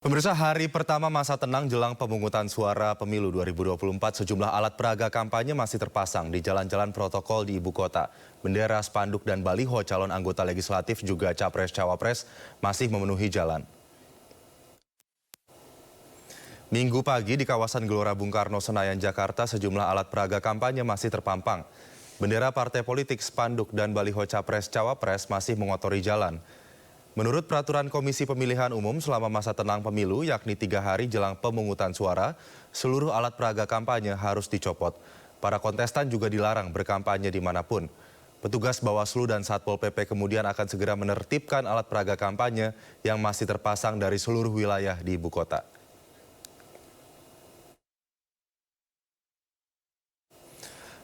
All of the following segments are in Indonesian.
Pemirsa, hari pertama masa tenang jelang pemungutan suara pemilu 2024, sejumlah alat peraga kampanye masih terpasang di jalan-jalan protokol di ibu kota. Bendera, spanduk, dan baliho calon anggota legislatif juga capres-cawapres masih memenuhi jalan. Minggu pagi di kawasan Gelora Bung Karno, Senayan, Jakarta, sejumlah alat peraga kampanye masih terpampang. Bendera partai politik, spanduk, dan baliho capres-cawapres masih mengotori jalan. Menurut peraturan Komisi Pemilihan Umum, selama masa tenang pemilu, yakni 3 hari jelang pemungutan suara, seluruh alat peraga kampanye harus dicopot. Para kontestan juga dilarang berkampanye dimanapun. Petugas Bawaslu dan Satpol PP kemudian akan segera menertibkan alat peraga kampanye yang masih terpasang dari seluruh wilayah di ibu kota.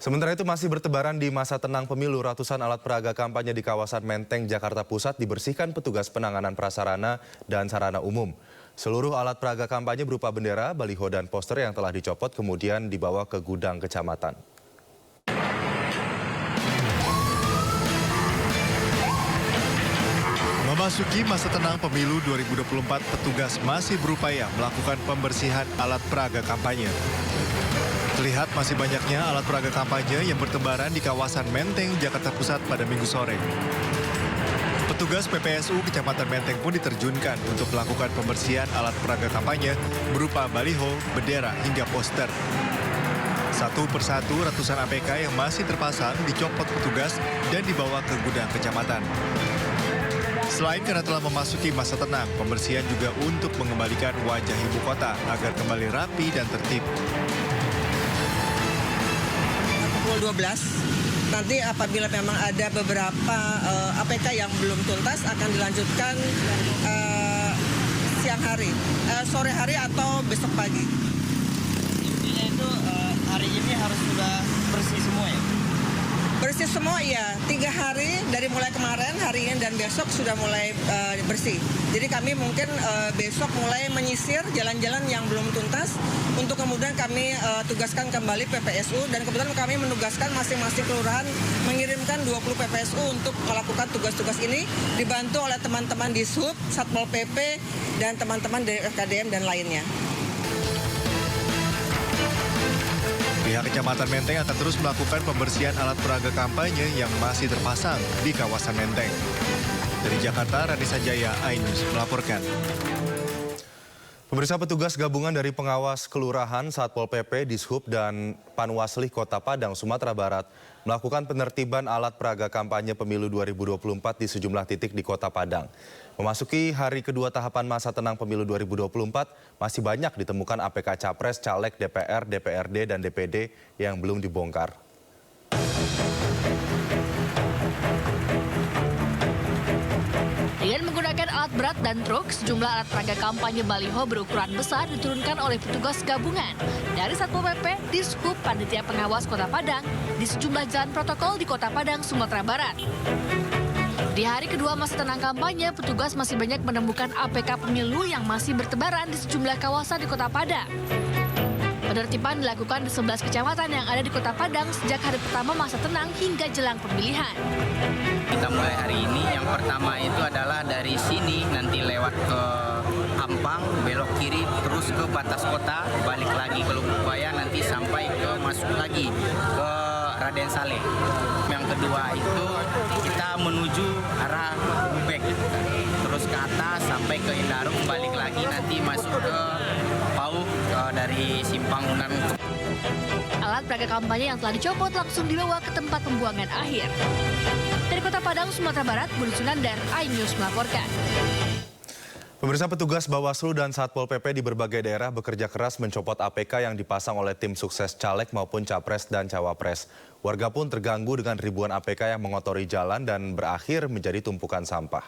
Sementara itu masih bertebaran di masa tenang pemilu, ratusan alat peraga kampanye di kawasan Menteng, Jakarta Pusat dibersihkan petugas penanganan prasarana dan sarana umum. Seluruh alat peraga kampanye berupa bendera, baliho, dan poster yang telah dicopot kemudian dibawa ke gudang kecamatan. Memasuki masa tenang pemilu 2024, petugas masih berupaya melakukan pembersihan alat peraga kampanye. Terlihat masih banyaknya alat peraga kampanye yang bertebaran di kawasan Menteng, Jakarta Pusat pada Minggu sore. Petugas PPSU Kecamatan Menteng pun diterjunkan untuk melakukan pembersihan alat peraga kampanye berupa baliho, bendera, hingga poster. Satu persatu ratusan APK yang masih terpasang dicopot petugas dan dibawa ke gudang kecamatan. Selain karena telah memasuki masa tenang, pembersihan juga untuk mengembalikan wajah ibu kota agar kembali rapi dan tertib. Pukul 12, nanti apabila memang ada beberapa APK yang belum tuntas akan dilanjutkan siang hari, sore hari atau besok pagi. Intinya itu hari ini harus sudah bersih semua ya? Bersih semua iya, 3 hari dari mulai kemarin, hari ini dan besok sudah mulai bersih. Jadi kami mungkin besok mulai menyisir jalan-jalan yang belum tuntas untuk kemudian kami tugaskan kembali PPSU dan kebetulan kami menugaskan masing-masing kelurahan mengirimkan 20 PPSU untuk melakukan tugas-tugas ini dibantu oleh teman-teman di SUB, Satpol PP, dan teman-teman dari FKDM dan lainnya. Pihak Kecamatan Menteng akan terus melakukan pembersihan alat peraga kampanye yang masih terpasang di kawasan Menteng. Dari Jakarta, Radisa Jaya, iNews melaporkan. Pemirsa, petugas gabungan dari pengawas kelurahan, Satpol PP, Dishub, dan Panwasli Kota Padang, Sumatera Barat melakukan penertiban alat peraga kampanye pemilu 2024 di sejumlah titik di Kota Padang. Memasuki hari kedua tahapan masa tenang pemilu 2024, masih banyak ditemukan APK Capres, Caleg, DPR, DPRD, dan DPD yang belum dibongkar. Dengan menggunakan alat berat dan truk, sejumlah alat peraga kampanye baliho berukuran besar diturunkan oleh petugas gabungan dari Satpol PP, Dishub, Panitia Pengawas Kota Padang di sejumlah jalan protokol di Kota Padang, Sumatera Barat. Di hari kedua masa tenang kampanye, petugas masih banyak menemukan APK pemilu yang masih bertebaran di sejumlah kawasan di Kota Padang. Penertiban dilakukan di 11 kecamatan yang ada di Kota Padang sejak hari pertama masa tenang hingga jelang pemilihan. Kita mulai hari ini, yang pertama itu adalah dari sini nanti lewat ke Ampang, belok kiri terus ke batas kota, balik lagi ke Lubukbaya, nanti sampai ke masuk lagi ke Raden Saleh. Yang kedua itu kita menuju arah Bubek, terus ke atas sampai ke Indarung, balik lagi nanti masuk ke Pau dari Simpang Unan. Alat peraga kampanye yang telah dicopot langsung dibawa ke tempat pembuangan akhir. Dari Kota Padang, Sumatera Barat, Budi Sunandar, iNews melaporkan. Pemirsa, petugas Bawaslu dan Satpol PP di berbagai daerah bekerja keras mencopot APK yang dipasang oleh tim sukses caleg maupun capres dan cawapres. Warga pun terganggu dengan ribuan APK yang mengotori jalan dan berakhir menjadi tumpukan sampah.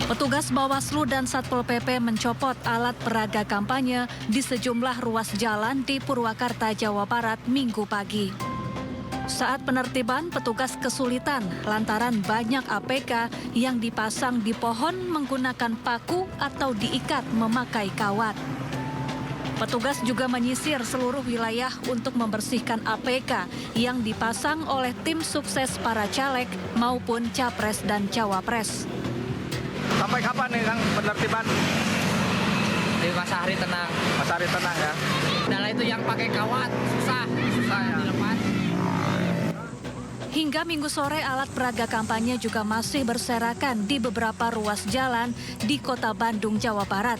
Petugas Bawaslu dan Satpol PP mencopot alat peraga kampanye di sejumlah ruas jalan di Purwakarta, Jawa Barat, Minggu pagi. Saat penertiban, petugas kesulitan lantaran banyak APK yang dipasang di pohon menggunakan paku atau diikat memakai kawat. Petugas juga menyisir seluruh wilayah untuk membersihkan APK yang dipasang oleh tim sukses para caleg maupun capres dan cawapres. Sampai kapan nih Kang penertiban? Di masa hari tenang. Masa hari tenang ya? Adalah itu yang pakai kawat, susah ya dilepas. Hingga Minggu sore alat peraga kampanye juga masih berserakan di beberapa ruas jalan di Kota Bandung, Jawa Barat.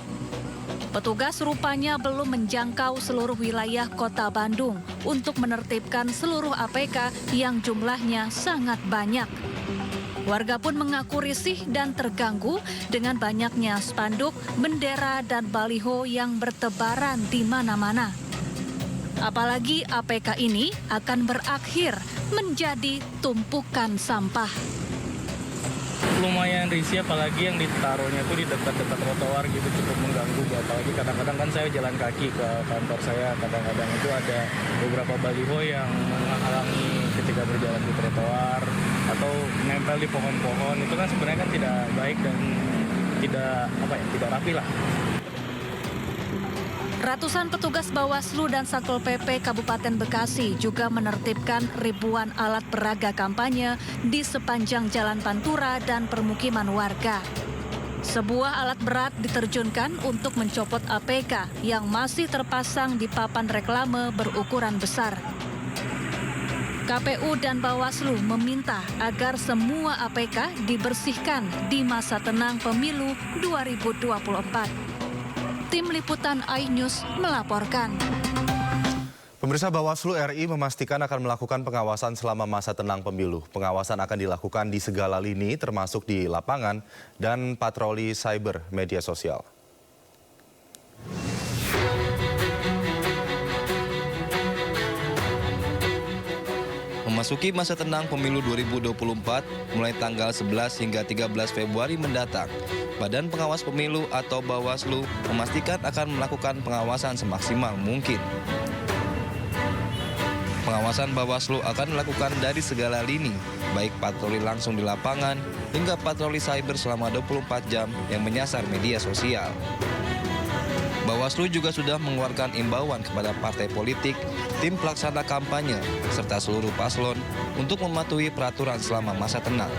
Petugas rupanya belum menjangkau seluruh wilayah Kota Bandung untuk menertibkan seluruh APK yang jumlahnya sangat banyak. Warga pun mengaku risih dan terganggu dengan banyaknya spanduk, bendera, dan baliho yang bertebaran di mana-mana. Apalagi APK ini akan berakhir menjadi tumpukan sampah. Lumayan risih, apalagi yang ditaruhnya itu di dekat-dekat trotoar gitu, cukup mengganggu. Apalagi kadang-kadang kan saya jalan kaki ke kantor saya, kadang-kadang itu ada beberapa baliho yang menghalangi ketika berjalan di trotoar atau nempel di pohon-pohon. Itu kan sebenarnya kan tidak baik dan tidak rapi lah. Ratusan petugas Bawaslu dan Satpol PP Kabupaten Bekasi juga menertibkan ribuan alat peraga kampanye di sepanjang Jalan Pantura dan permukiman warga. Sebuah alat berat diterjunkan untuk mencopot APK yang masih terpasang di papan reklame berukuran besar. KPU dan Bawaslu meminta agar semua APK dibersihkan di masa tenang pemilu 2024. Tim Liputan iNews melaporkan. Pemirsa, Bawaslu RI memastikan akan melakukan pengawasan selama masa tenang pemilu. Pengawasan akan dilakukan di segala lini termasuk di lapangan dan patroli cyber media sosial. Memasuki masa tenang pemilu 2024 mulai tanggal 11 hingga 13 Februari mendatang, Badan Pengawas Pemilu atau Bawaslu memastikan akan melakukan pengawasan semaksimal mungkin. Pengawasan Bawaslu akan dilakukan dari segala lini, baik patroli langsung di lapangan hingga patroli cyber selama 24 jam yang menyasar media sosial. Bawaslu juga sudah mengeluarkan imbauan kepada partai politik, tim pelaksana kampanye, serta seluruh paslon untuk mematuhi peraturan selama masa tenang.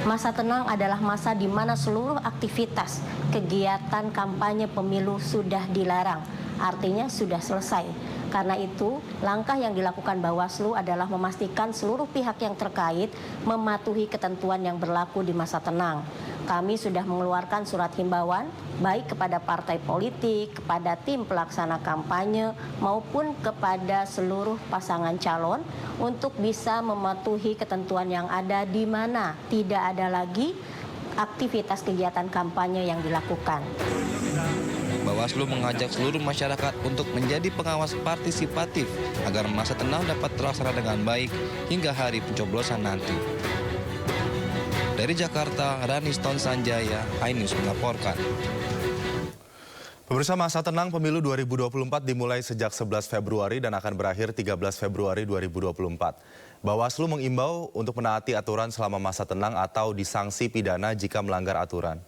Masa tenang adalah masa di mana seluruh aktivitas kegiatan kampanye pemilu sudah dilarang, artinya sudah selesai. Karena itu, langkah yang dilakukan Bawaslu adalah memastikan seluruh pihak yang terkait mematuhi ketentuan yang berlaku di masa tenang. Kami sudah mengeluarkan surat himbauan baik kepada partai politik, kepada tim pelaksana kampanye, maupun kepada seluruh pasangan calon untuk bisa mematuhi ketentuan yang ada di mana tidak ada lagi aktivitas kegiatan kampanye yang dilakukan. Bawaslu mengajak seluruh masyarakat untuk menjadi pengawas partisipatif agar masa tenang dapat terlaksana dengan baik hingga hari pencoblosan nanti. Dari Jakarta, Raniston Sanjaya, iNews melaporkan. Pemirsa, masa tenang pemilu 2024 dimulai sejak 11 Februari dan akan berakhir 13 Februari 2024. Bawaslu mengimbau untuk menaati aturan selama masa tenang atau disanksi pidana jika melanggar aturan.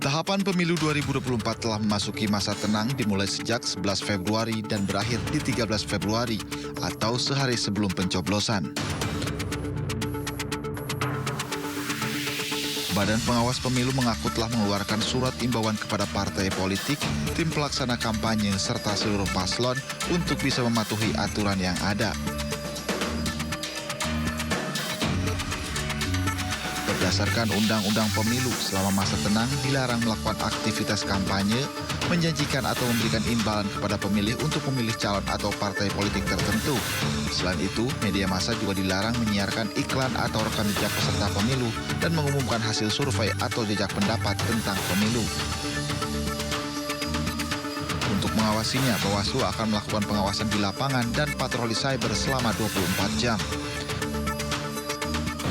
Tahapan pemilu 2024 telah memasuki masa tenang dimulai sejak 11 Februari dan berakhir di 13 Februari atau sehari sebelum pencoblosan. Badan Pengawas Pemilu mengaku telah mengeluarkan surat imbauan kepada partai politik, tim pelaksana kampanye, serta seluruh paslon untuk bisa mematuhi aturan yang ada. Berdasarkan Undang-Undang Pemilu, selama masa tenang dilarang melakukan aktivitas kampanye, menjanjikan atau memberikan imbalan kepada pemilih untuk memilih calon atau partai politik tertentu. Selain itu, media massa juga dilarang menyiarkan iklan atau rekam jejak peserta pemilu dan mengumumkan hasil survei atau jejak pendapat tentang pemilu. Untuk mengawasinya, Bawaslu akan melakukan pengawasan di lapangan dan patroli cyber selama 24 jam.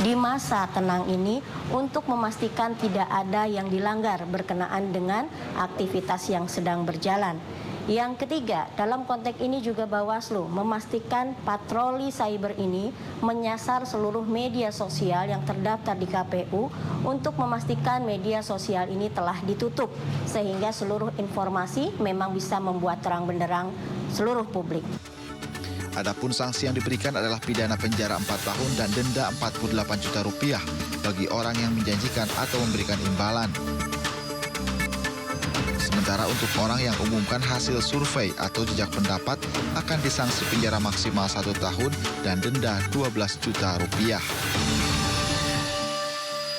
Di masa tenang ini untuk memastikan tidak ada yang dilanggar berkenaan dengan aktivitas yang sedang berjalan. Yang ketiga, dalam konteks ini juga Bawaslu memastikan patroli cyber ini menyasar seluruh media sosial yang terdaftar di KPU untuk memastikan media sosial ini telah ditutup sehingga seluruh informasi memang bisa membuat terang benderang seluruh publik. Adapun sanksi yang diberikan adalah pidana penjara 4 tahun dan denda 48 juta rupiah bagi orang yang menjanjikan atau memberikan imbalan. Sementara untuk orang yang umumkan hasil survei atau jejak pendapat akan disanksi penjara maksimal 1 tahun dan denda 12 juta rupiah.